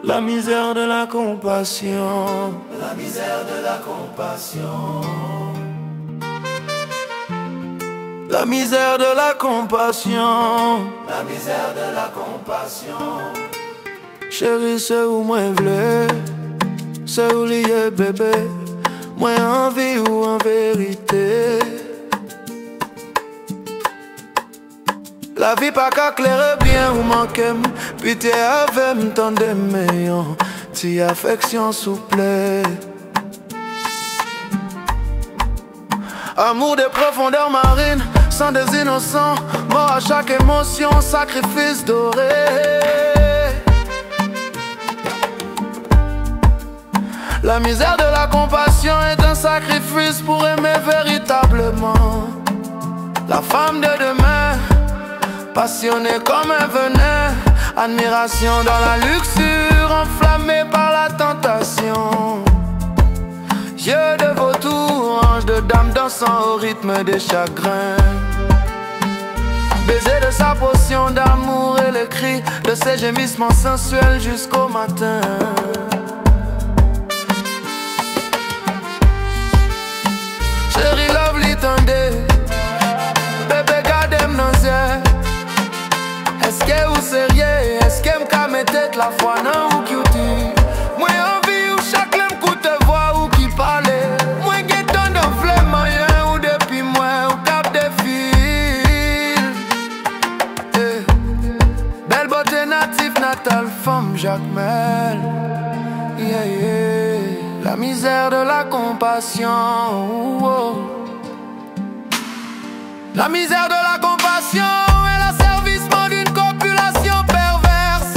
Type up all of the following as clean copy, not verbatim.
La misère de la compassion. La misère de la compassion. La misère de la compassion. La misère de la compassion. Chérie, c'est où moi v'lais, c'est où lié bébé, moi en vie ou en vérité. La vie pas qu'à clairer bien ou manquer, pitié avec m'tendez meilleur, si affection souple. Amour des profondeurs marines, sans des innocents, mort à chaque émotion, sacrifice doré. La misère de la compassion est un sacrifice pour aimer véritablement. La femme de demain, passionnée comme un venin, admiration dans la luxure, enflammée par la tentation. Yeux de vautour, ange de dame dansant au rythme des chagrins. Baiser de sa potion d'amour et le cri de ses gémissements sensuels jusqu'au matin. Chérie lovely tendez, bébé gardez dans les yeux. Est-ce que vous sérieux? Est-ce que m'ka me tête la foi non ou cutie? Moi envie ou chaque l'aime coûte voix ou qui parle. Moi guetton dans flemme moyen ou depuis moi ou cap de fil. Belle beauté native natale femme Jacmel. Yeah, yeah. La misère de la compassion. La misère de la compassion est l'asservissement d'une copulation perverse.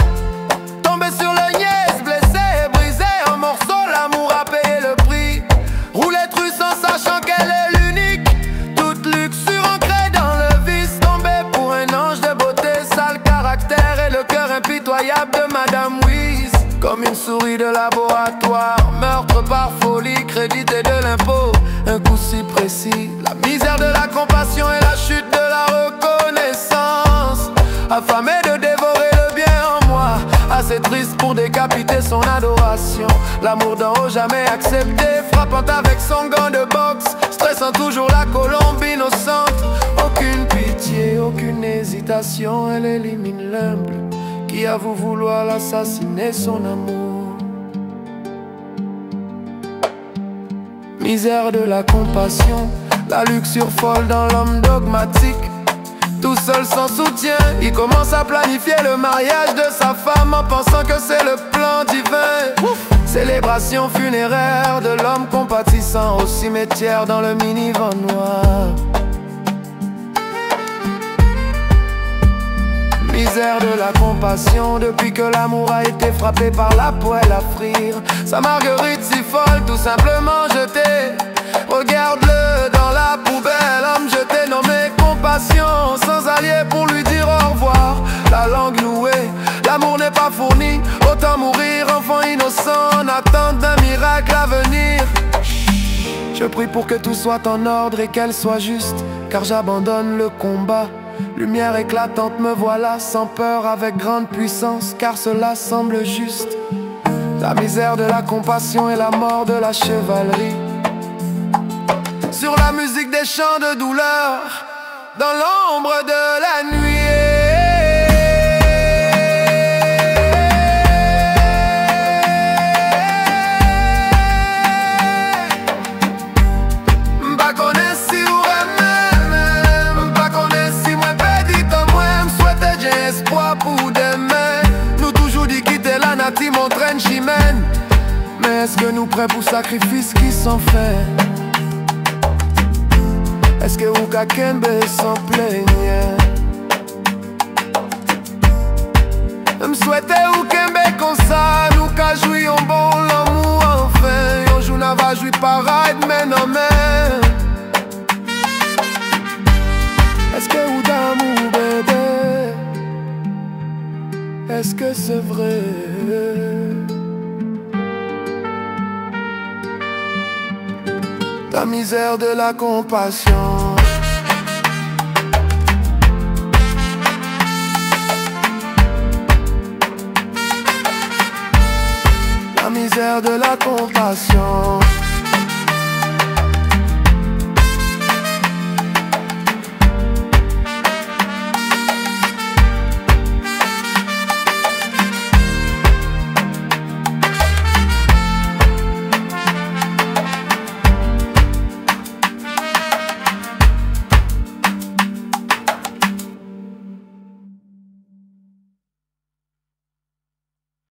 Tombé sur le niaise, blessé, brisé en morceaux, l'amour a payé le prix. Rouler truce en sachant qu'elle est l'unique. Toute luxure ancrée dans le vice. Tombé pour un ange de beauté, sale caractère et le cœur impitoyable de Madame Wies. Comme une souris de laboratoire, meurtre par folie, crédité de l'impôt, un coup si précis. La misère de la compassion et la chute de la reconnaissance. Affamé de dévorer le bien en moi, assez triste pour décapiter son adoration. L'amour d'en haut jamais accepté, frappant avec son gant de boxe, stressant toujours la colombe innocente. Aucune pitié, aucune hésitation, elle élimine l'humble qui avoue vouloir l'assassiner son amour. Misère de la compassion, la luxure folle dans l'homme dogmatique. Tout seul sans soutien, il commence à planifier le mariage de sa femme en pensant que c'est le plan divin. Célébration funéraire de l'homme compatissant au cimetière dans le minivan noir. Misère de la compassion depuis que l'amour a été frappé par la poêle à frire. Sa marguerite si folle, tout simplement jetée. Regarde-le dans la poubelle, homme jeté nommé compassion, sans allié pour lui dire au revoir. La langue nouée, l'amour n'est pas fourni, autant mourir enfant innocent en attente d'un miracle à venir. Je prie pour que tout soit en ordre et qu'elle soit juste, car j'abandonne le combat. Lumière éclatante, me voilà sans peur avec grande puissance, car cela semble juste. La misère de la compassion et la mort de la chevalerie. Sur la musique des chants de douleur, dans l'ombre de la nuit. Pour demain, nous toujours dit quitter la nature, mon train chimène. Mais est-ce que nous prêts pour sacrifice qui sont faits? Est-ce que vous kakembe s'en plaignent? Me souhaiter ou kembe comme ça, nous ka jouir en bon l'amour enfin. Un jour n'a va jouer pareil, mais non mais. Est-ce que vous d'amour bébé? Est-ce que c'est vrai? La misère de la compassion. misère de la compassion.